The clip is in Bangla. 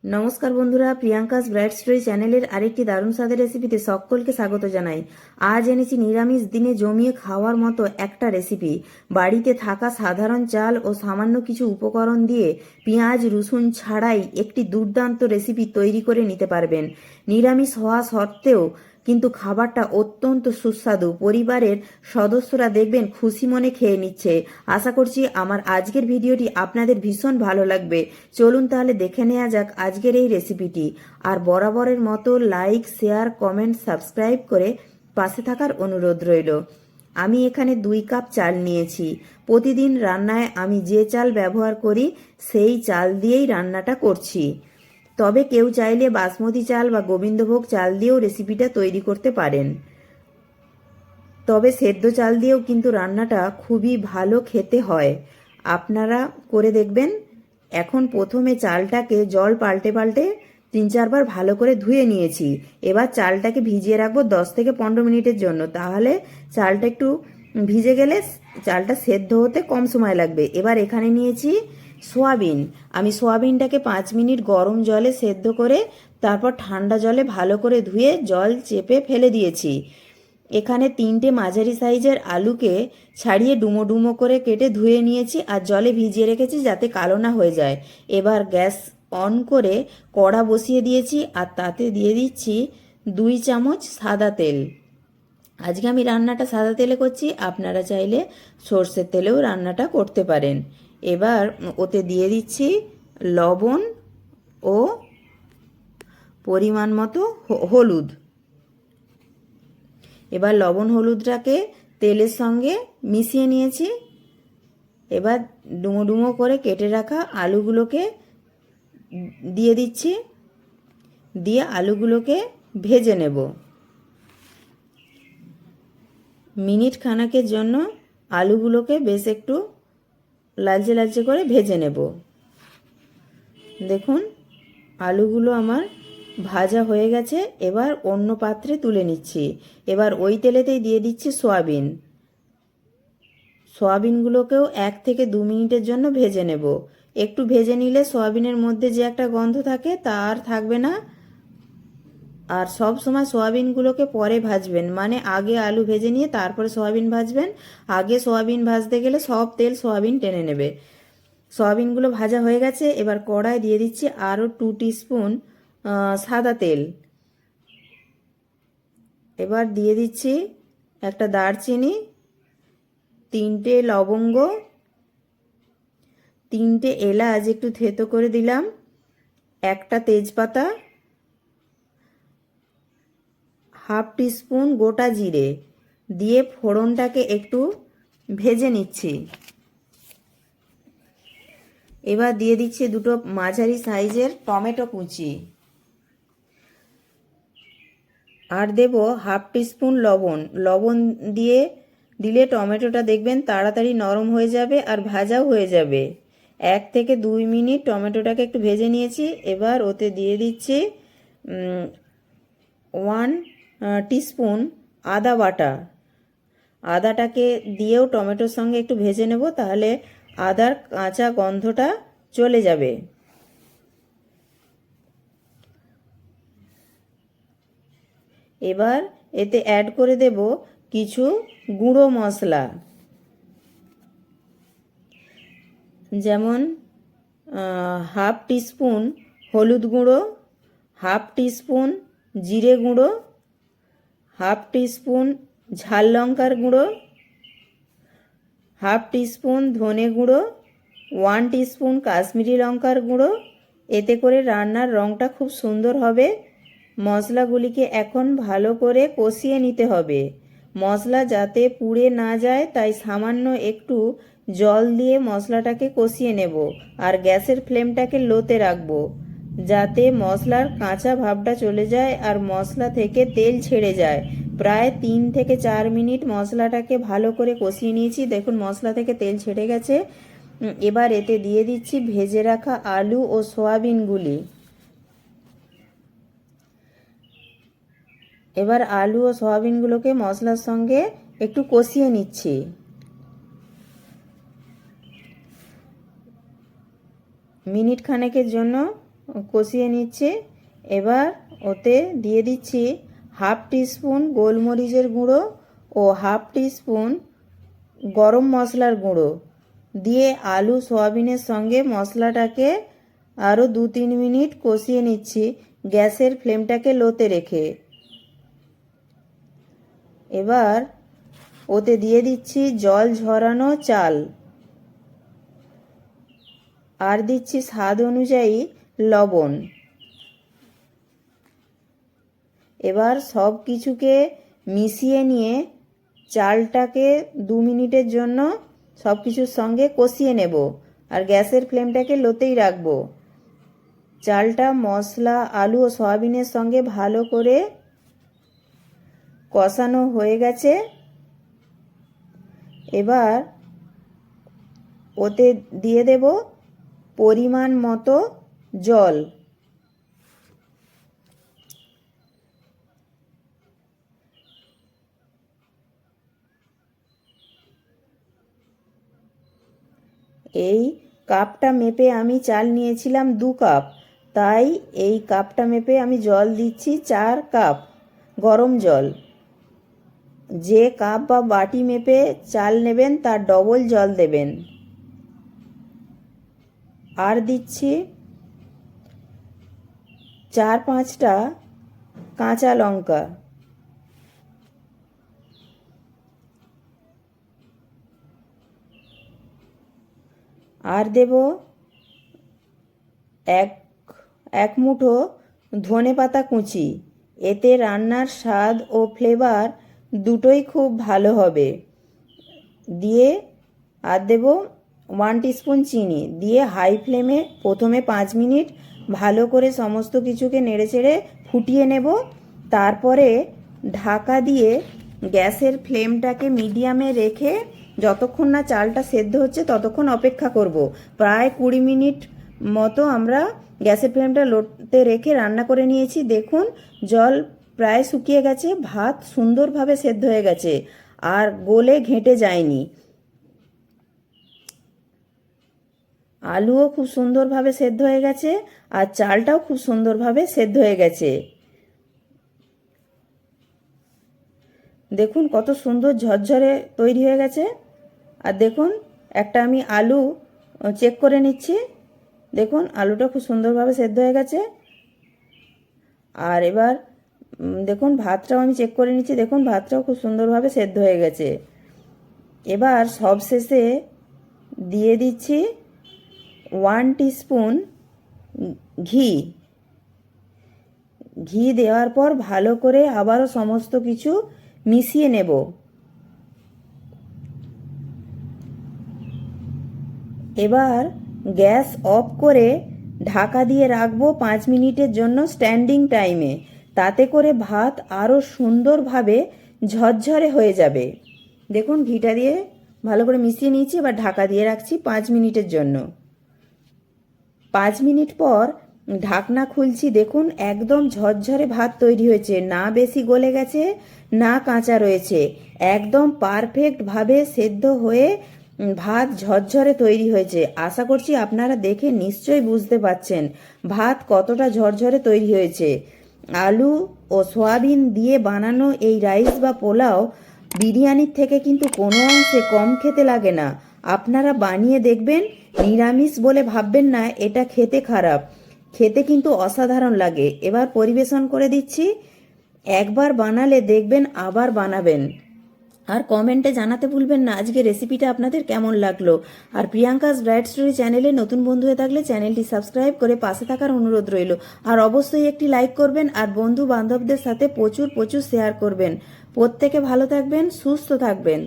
নমস্কার বন্ধুরা, প্রিয়াঙ্কাস ব্রাইট স্টোরি চ্যানেলের আরেকটি দারুণ স্বাদের রেসিপিতে সকলকে স্বাগত জানাই। আজ এনেছি নিরামিষ দিনে জমিয়ে খাওয়ার মতো একটা রেসিপি। বাড়িতে থাকা সাধারণ চাল ও সামান্য কিছু উপকরণ দিয়ে পেঁয়াজ রসুন ছাড়াই একটি দুর্দান্ত রেসিপি তৈরি করে নিতে পারবেন। নিরামিষ হওয়া সত্ত্বেও কিন্তু খাবারটা অত্যন্ত সুস্বাদু। পরিবারের সদস্যরা দেখবেন খুশি মনে খেয়ে নিচ্ছে। আশা করছি আমার আজকের ভিডিওটি আপনাদের ভীষণ ভালো লাগবে। চলুন তাহলে দেখে নেওয়া যাক আজকের এই রেসিপিটি। আর বরাবরের মতো লাইক শেয়ার কমেন্ট সাবস্ক্রাইব করে পাশে থাকার অনুরোধ রইল। আমি এখানে 2 কাপ চাল নিয়েছি। প্রতিদিন রান্নায় আমি যে চাল ব্যবহার করি সেই চাল দিয়েই রান্নাটা করছি। তবে কেউ চাইলে বাসমতি চাল বা গোবিন্দভোগ চাল দিয়েও রেসিপিটা তৈরি করতে পারেন। তবে সেদ্ধ চাল দিয়েও কিন্তু রান্নাটা খুবই ভালো খেতে হয়। আপনারা করে দেখবেন। এখন প্রথমে চালটাকে জল পাল্টে পাল্টে 3-4 বার ভালো করে ধুয়ে নিয়েছি। এবার চালটাকে ভিজিয়ে রাখবো 10 থেকে 15 মিনিটের জন্য। তাহলে চালটা একটু ভিজে গেলে চালটা সেদ্ধ হতে কম সময় লাগবে। এবার এখানে নিয়েছি সোয়াবিন। আমি সোয়াবিনটাকে 5 মিনিট গরম জলে সেদ্ধ করে তারপর ঠান্ডা জলে ভালো করে ধুয়ে জল চেপে ফেলে দিয়েছি। এখানে 3টে মাঝারি সাইজের আলুকে ছাড়িয়ে ডুমো ডুমো করে কেটে ধুয়ে নিয়েছি আর জলে ভিজিয়ে রেখেছি যাতে কালো না হয়ে যায়। এবার গ্যাস অন করে কড়া বসিয়ে দিয়েছি আর তাতে দিয়ে দিচ্ছি 2 চামচ সাদা তেল। আজকে আমি রান্নাটা সাদা তেলে করছি, আপনারা চাইলে সর্ষের তেলেও রান্নাটা করতে পারেন। এবার ওতে দিয়ে দিচ্ছি লবণ ও পরিমাণ মতো হলুদ। এবার লবণ হলুদটাকে তেলের সঙ্গে মিশিয়ে নিয়েছি। এবার ডুমো ডুমো করে কেটে রাখা আলুগুলোকে দিয়ে দিচ্ছি, দিয়ে আলুগুলোকে ভেজে নেব। মিনিট খানেকের জন্য আলুগুলোকে বেশ একটু লালচে লালচে করে ভেজে নেব। দেখুন আলুগুলো আমার ভাজা হয়ে গেছে। এবার অন্য পাত্রে তুলে নিচ্ছি। এবার ওই তেলেতেই দিয়ে দিচ্ছি সয়াবিন। সয়াবিনগুলোকেও 1 থেকে 2 মিনিটের জন্য ভেজে নেব। একটু ভেজে নিলে সয়াবিনের মধ্যে যে একটা গন্ধ থাকে তা আর থাকবে না। আর সব সময় সয়াবিনগুলোকে পরে ভাজবেন, মানে আগে আলু ভেজে নিয়ে তারপরে সয়াবিন ভাজবেন। আগে সয়াবিন ভাজতে গেলে সব তেল সয়াবিন টেনে নেবে। সয়াবিনগুলো ভাজা হয়ে গেছে। এবার কড়ায় দিয়ে দিচ্ছি আরও 2 টিস্পুন সাদা তেল। এবার দিয়ে দিচ্ছি একটা দারচিনি, 3টে লবঙ্গ, 3টে এলাচ একটু থেতো করে দিলাম, একটা তেজপাতা, হাফ টিস্পুন গোটা জিরে দিয়ে ফোড়নটাকে একটু ভেজে নিচ্ছি। এবার দিয়ে দিচ্ছি 2টো মাঝারি সাইজের টমেটো কুচি আর দেব হাফ টিস্পুন লবণ। লবণ দিলে টমেটোটা দেখবেন তাড়াতাড়ি নরম হয়ে যাবে আর ভাজাও হয়ে যাবে। 1 থেকে 2 মিনিট টমেটোটাকে একটু ভেজে নিয়েছি। এবার ওতে দিয়ে দিচ্ছি 1 টিস্পুন আদা বাটা। আদাটাকে দিয়েও টমেটোর সঙ্গে একটু ভেজে নেব, তাহলে আদার কাঁচা গন্ধটা চলে যাবে। এবার এতে অ্যাড করে দেব কিছু গুঁড়ো মশলা, যেমন হাফ টিস্পুন হলুদ গুঁড়ো, হাফ টিস্পুন জিরে গুঁড়ো, হাফ টিস্পুন ঝাল লঙ্কার গুঁড়ো, হাফ টিস্পুন ধনে গুঁড়ো, 1 টিস্পুন কাশ্মীরি লঙ্কার গুঁড়ো। এতে করে রান্নার রঙটা খুব সুন্দর হবে। মশলাগুলিকে এখন ভালো করে কষিয়ে নিতে হবে। মশলা যাতে পুড়ে না যায় তাই সামান্য একটু জল দিয়ে মশলাটাকে কষিয়ে নেব আর গ্যাসের ফ্লেমটাকে লোতে রাখবো, যাতে মশলার কাঁচা ভাবটা চলে যায় আর মশলা থেকে তেল ছেড়ে যায়। প্রায় 3 থেকে 4 মিনিট মশলাটাকে ভালো করে কষিয়ে নিয়েছি। দেখুন মশলা থেকে তেল ছেড়ে গেছে। এবার এতে দিয়ে দিচ্ছি ভেজে রাখা আলু ও সয়াবিনগুলি। এবার আলু ও সয়াবিনগুলোকে মশলার সঙ্গে একটু কষিয়ে নিচ্ছি। মিনিট খানেকের জন্য কষিয়ে নিচ্ছি। এবার ওতে দিয়ে দিচ্ছি হাফ টিস্পুন গোলমরিচের গুঁড়ো ও হাফ টিস্পুন গরম মশলার গুঁড়ো দিয়ে আলু সয়াবিনের সঙ্গে মশলাটাকে আরও 2-3 মিনিট কষিয়ে নিচ্ছি গ্যাসের ফ্লেমটাকে লোতে রেখে। এবার ওতে দিয়ে দিচ্ছি জল ঝরানো চাল আর দিচ্ছি স্বাদ অনুযায়ী লবণ। এবার সব কিছুকে মিশিয়ে নিয়ে চালটাকে 2 মিনিটের জন্য সব কিছুর সঙ্গে কষিয়ে নেব আর গ্যাসের ফ্লেমটাকে লোতেই রাখবো। চালটা মশলা আলু ও সয়াবিনের সঙ্গে ভালো করে কষানো হয়ে গেছে। এবার ওতে দিয়ে দেব পরিমাণ মতো জল। এই কাপটা মেপে আমি চাল নিয়েছিলাম 2 কাপ, তাই এই কাপটা মেপে আমি জল দিচ্ছি 4 কাপ গরম জল। যে কাপ বা বাটি মেপে চাল নেবেন তার ডবল জল দেবেন। আর দিচ্ছি 4-5টা কাঁচা লঙ্কা। আর দেব এক মুঠো ধনে পাতা কুচি। এতে রান্নার স্বাদ ও ফ্লেভার দুটোই খুব ভালো হবে। দিয়ে আর দেব 1 টিস্পুন চিনি দিয়ে হাই ফ্লেমে প্রথমে 5 মিনিট ভালো করে সমস্ত কিছুকে নেড়েচেড়ে ফুটিয়ে নেব। তারপরে ঢাকা দিয়ে গ্যাসের ফ্লেমটাকে মিডিয়ামে রেখে যতক্ষণ না চালটা সেদ্ধ হচ্ছে ততক্ষণ অপেক্ষা করব। প্রায় 20 মিনিট মতো আমরা গ্যাসের ফ্লেমটা লোতে রেখে রান্না করে নিয়েছি। দেখুন জল প্রায় শুকিয়ে গেছে, ভাত সুন্দরভাবে সেদ্ধ হয়ে গেছে আর গলে ঘেঁটে যায়নি। আলুও খুব সুন্দরভাবে সেদ্ধ হয়ে গেছে আর চালটাও খুব সুন্দরভাবে সেদ্ধ হয়ে গেছে। দেখুন কত সুন্দর ঝরঝরে তৈরি হয়ে গেছে। আর দেখুন একটা আমি আলু চেক করে নিচ্ছি। দেখুন আলুটা খুব সুন্দরভাবে সেদ্ধ হয়ে গেছে। আর এবার দেখুন ভাতটাও আমি চেক করে নিচ্ছি। দেখুন ভাতটাও খুব সুন্দরভাবে সেদ্ধ হয়ে গেছে। এবার সবশেষে দিয়ে দিচ্ছি 1 টিস্পুন ঘি দেওয়ার পর ভালো করে আবারও সমস্ত কিছু মিশিয়ে নেব। এবার গ্যাস অফ করে ঢাকা দিয়ে রাখবো 5 মিনিটের জন্য স্ট্যান্ডিং টাইমে। তাতে করে ভাত আরও সুন্দরভাবে ঝরঝরে হয়ে যাবে। দেখুন ঘিটা দিয়ে ভালো করে মিশিয়ে নিয়েছি। এবার ঢাকা দিয়ে রাখছি 5 মিনিটের জন্য। 5 মিনিট পর ঢাকনা খুলছি। দেখুন একদম ঝরঝরে ভাত তৈরি হয়েছে, না বেশি গলে গেছে না কাঁচা রয়েছে, একদম পারফেক্টভাবে সেদ্ধ হয়ে ভাত ঝরঝরে তৈরি হয়েছে। আশা করছি আপনারা দেখে নিশ্চয়ই বুঝতে পারছেন ভাত কতটা ঝরঝরে তৈরি হয়েছে। আলু ও সয়াবিন দিয়ে বানানো এই রাইস বা পোলাও বিরিয়ানির থেকে কিন্তু কোনো অংশে কম খেতে লাগে না। আপনারা বানিয়ে দেখবেন, নিরামিষ বলে ভাববেন না এটা খেতে খারাপ, খেতে কিন্তু অসাধারণ লাগে। এবার পরিবেশন করে দিচ্ছি। একবার বানালে দেখবেন আবার বানাবেন। আর কমেন্টে জানাতে ভুলবেন না আজকে রেসিপিটা আপনাদের কেমন লাগলো। আর প্রিয়াঙ্কাস ব্রাইট স্টোরি চ্যানেলে নতুন বন্ধু হয়ে থাকলে চ্যানেলটি সাবস্ক্রাইব করে পাশে থাকার অনুরোধ রইল। আর অবশ্যই একটি লাইক করবেন আর বন্ধু বান্ধবদের সাথে প্রচুর শেয়ার করবেন। প্রত্যেকে ভালো থাকবেন, সুস্থ থাকবেন।